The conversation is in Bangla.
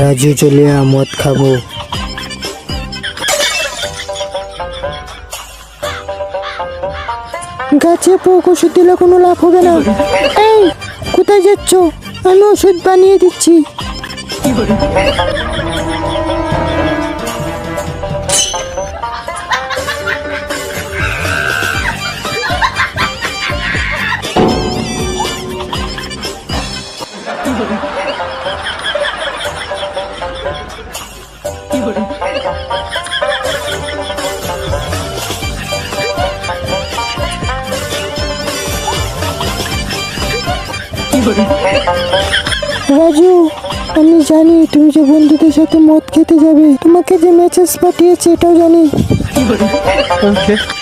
রাজু চলে মদ খাবো। গাছে পোক ওষুধ দিলে কোনো লাভ হবে না। এই কোথায় যাচ্ছ? আমি ওষুধ বানিয়ে দিচ্ছি। রাজু, আমি জানি তুমি যে বন্ধুদের সাথে মদ খেতে যাবে, তোমাকে যে মেসেজ পাঠিয়েছে এটাও জানি।